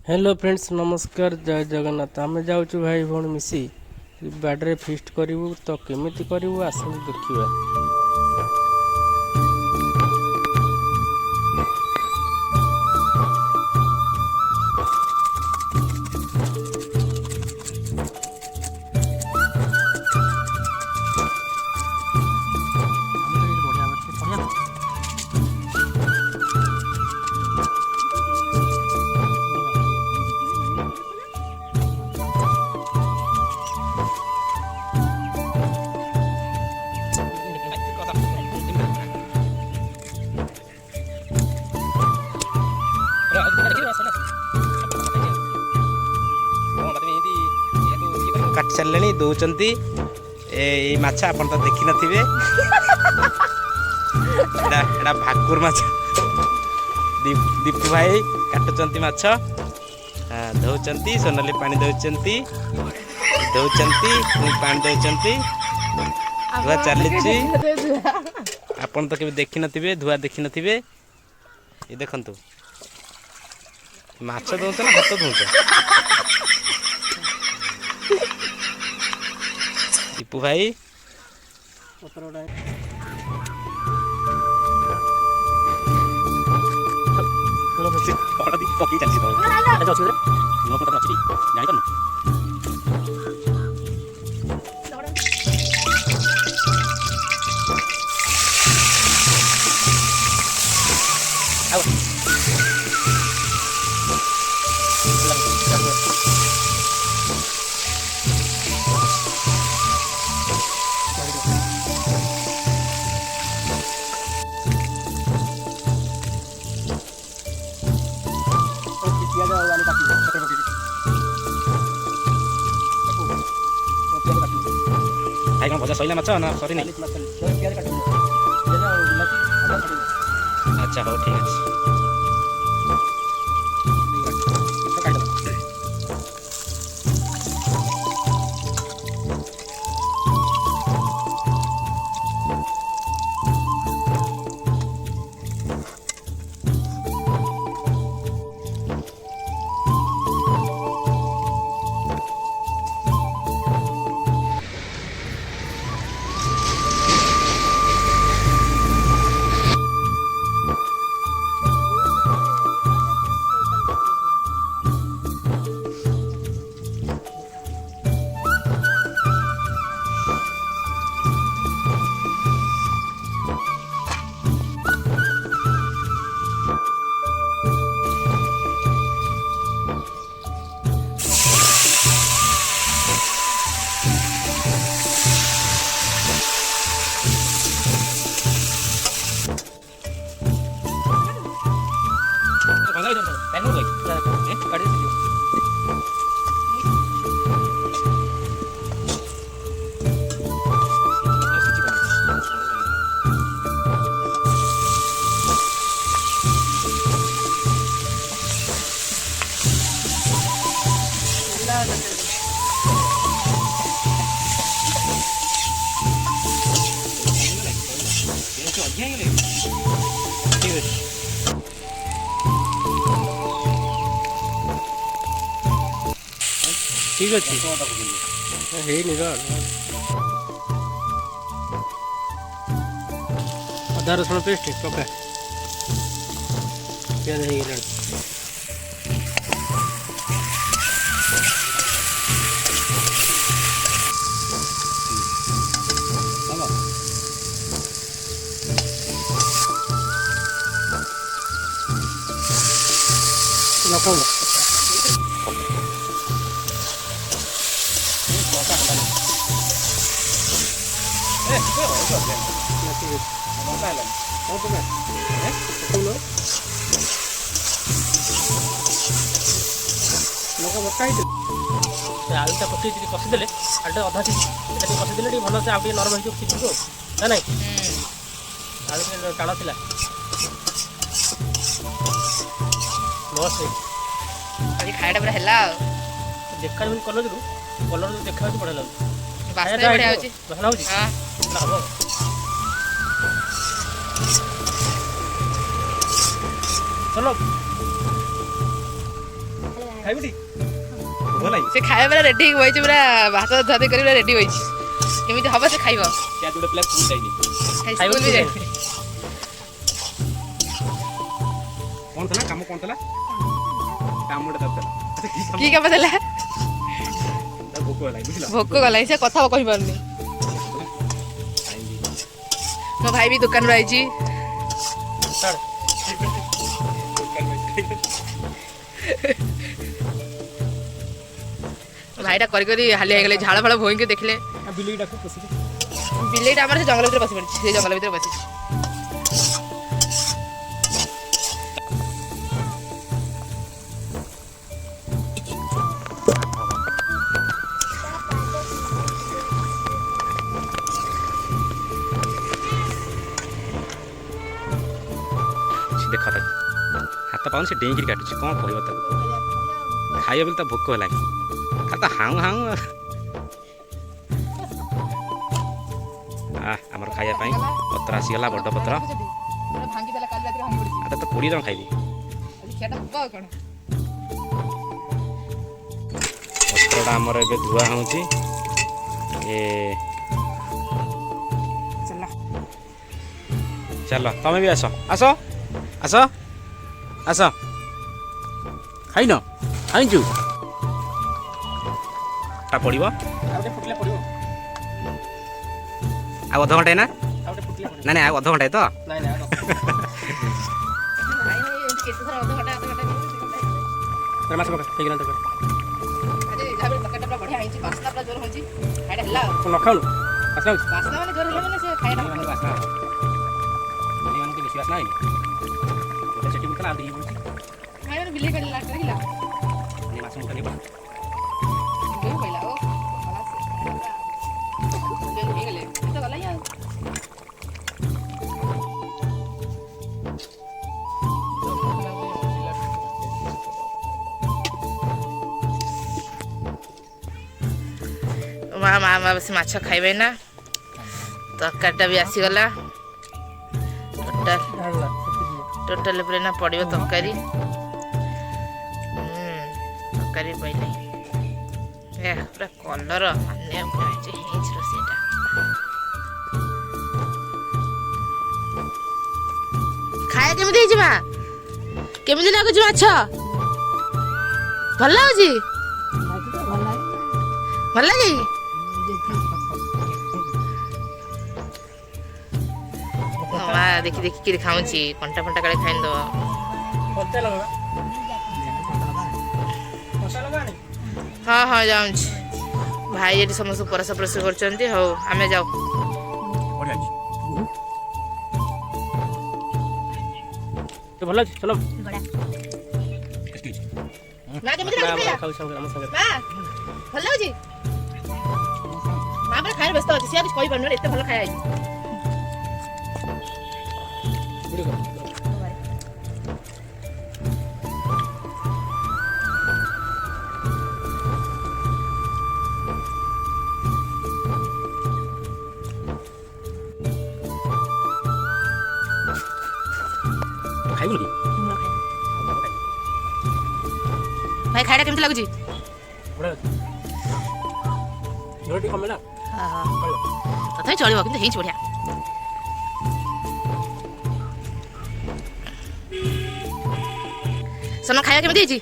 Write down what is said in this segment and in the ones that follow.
Hello friends नमस्कार जय जगन्नाथ आम जाऊँ भाई भौणी मिसी बाड़े फिस्ट करूँ तो केमी करूँ आसतु देखा। काट सारे दौरान माछ आप तो देखी नथिबे एटा भाकुर माछ दीपू भाई काटुचंती माछ दौरान सोनाली पानी दौरान पानी दौरान धुआ चली आपन तो केबे देखी नथिबे धुआ देखी नथिबे ये देखंतु माछ दौच ना हाथ धौच दीपू भाई भाई कौन भजा सैला माछ ना सरी नहीं अच्छा हो ठीक है। ठीक अच्छे अदा रसुण पेस्ट पका प्याज हो गला आलुटा पकई कषिदे आलुटा अधा कषिदे भल से आगे नरम हो सीधु ना ना आलू टाण थी आज खाइटा पूरा हैला देखा कलर कलर देखा बढ़िया लगे बढ़िया होची भल होची हां चलो ଖାଇବୁଟି ଭଲ ଲାଗି ସେ ଖାଇବା ପୁରା ରେଡି ହେଇକି ବଇଛି ପୁରା ଭାତ ଧୁଆ ଧୁଇ କରି ପୁରା ରେଡି ବଇଛି କେମିତି ହବ ସେ ଖାଇବ କିଆ ଗୋଟେ ପିଲା ସ୍କୁଲ ଯାଇନି ସ୍କୁଲ ବି ଯାଇନି କଣ ଥିଲା କାମ କଣ ଥିଲା କାମଟା ଦରକାର କି କାମ ଦେଲା ଭୋକ ହେଲା ବୁଝିଲ ଭୋକ ଗଲାଣି ସେ କଥା କହିପାରୁନି ମୋ ଭାଇ ବି ଦୋକାନରୁ ଆଇଛି ଭାଇଟା କରି କରି ହାଲିଆ ହେଇଗଲେ ଝାଳ ଫାଳ ଭୋଇଁକି ଦେଖିଲେ ବିଲେଇଟା ଆମର ସେ ଜଙ୍ଗଲ ଭିତରେ ବସି ପଡ଼ିଛି ସେ ଜଙ୍ଗଲ ଭିତରେ ବସିଛି ଦେଖ ତାକୁ ହାତ ପାଉନି ସେ ଡେଇଁକିରି କାଟୁଛି କ'ଣ କହିବ ତାକୁ ଖାଇବା ବୋଲି ତା ଭୋକ ହେଲାଣି ଖାଲି ତ ହାଉଁ ହାଉଁ ଆମର ଖାଇବା ପାଇଁ ପତ୍ର ଆସିଗଲା ବଡ଼ ପତ୍ର ତ 20 ଟଙ୍କା ଖାଇବି ପତ୍ରଟା ଆମର ଏବେ ଧୁଆ ହେଉଛି ଚାଲ ତମେ ବି ଆସ ଆସ ଆସ ଆସ ଖାଇନ ଖାଇଛୁ ଟା ପଡ଼ିବ ଆଉ ଅଧଘଣ୍ଟାଏ ନା ନାଇଁ ନାଇଁ ଆଉ ଅଧଘଣ୍ଟାଏ ତ ମା ବସି ମାଛ ଖାଇବେ ନା ତରକାରୀଟା ବି ଆସିଗଲା ଟୋଟାଲ ଉପରେ ନା ପଡ଼ିବ ତରକାରୀ ତରକାରୀ ପାଇଲେ ପୁରା କଲର ମାନେ ହେଇଛି ରୋଷେଇଟା ଖାଇବା କେମିତି ହେଇଛି ମା କେମିତି ଲାଗୁଛି ମାଛ ଭଲ ଲାଗୁଛି ଭଲ ଲାଗେ ମା ଦେଖି ଦେଖିକିରି ଖାଉଛି କଣ୍ଟା ଫଣ୍ଟା କାଳେ ଖାଇଦବ ହଁ ହଁ ଯାଉଛି ଭାଇ ଏଠି ସମସ୍ତଙ୍କୁ ପରସା ପରସି କରୁଛନ୍ତି ହଉ ଆମେ ଯାଉ ଭଲ ଅଛି ଚଲ ଭଲ ଲାଗୁଛି ମା ପୁରା ଖାଇବା ବ୍ୟସ୍ତ ଅଛି ସିଏ କିଛି କହିପାରୁନି ଏତେ ଭଲ ଖାଇବା ହେଇଛି ଖାଇବୁ କି ଭାଇ ଖାଇବା କେମିତି ଲାଗୁଛି ତଥାପି ଚଳିବ କିନ୍ତୁ ହେଇଛି ବଢିଆ ସୋନା ଖାଇବା କେମିତି ହେଇଛି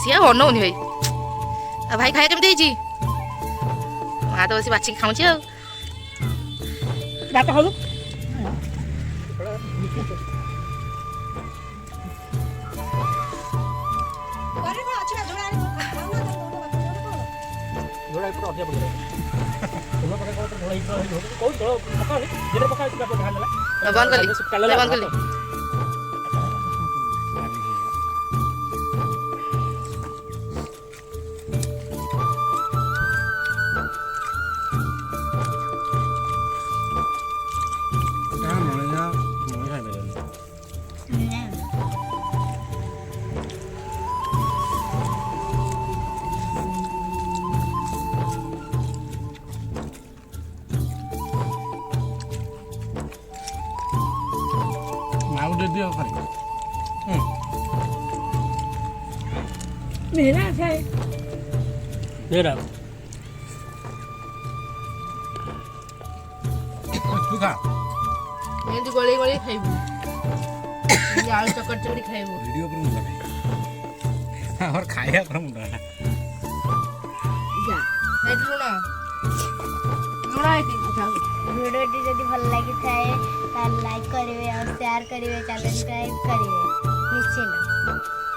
ସିଏ ଆଉ ଅନଉନି ଭାଇ ଆଉ ଭାଇ ଖାଇବା କେମିତି ହେଇଛି ମା ତ ବସି ବାଛିକି ଖାଉଛି ଆଉ ଭାତ ଖାଉ ବନ୍ଦ କଲି मेरा है मेरा ତୁ ଖା ଏମିତି ଗୋଳେଇ ଗୋଳେଇ ଖାଇବୁ ଆଳୁ ଚକଟି ଚକଟି ଖାଇବୁ ଭିଡ଼ିଓ ଉପରେ ମୁଣ୍ଡ ନାହିଁ ଆମର ଖାଇବା ଉପରେ ମୁଣ୍ଡ ହେଲା ଏଠି ଲୁଣ ଲୁଣ ଏଠି ଭିଡ଼ିଓଟି ଯଦି ଭଲ ଲାଗିଥାଏ ତାହେଲେ ଲାଇକ୍ କରିବେ ଆଉ ସେୟାର କରିବେ, ସବସ୍କ୍ରାଇବ୍ କରିବେ ନିଶ୍ଚିନ୍ତ।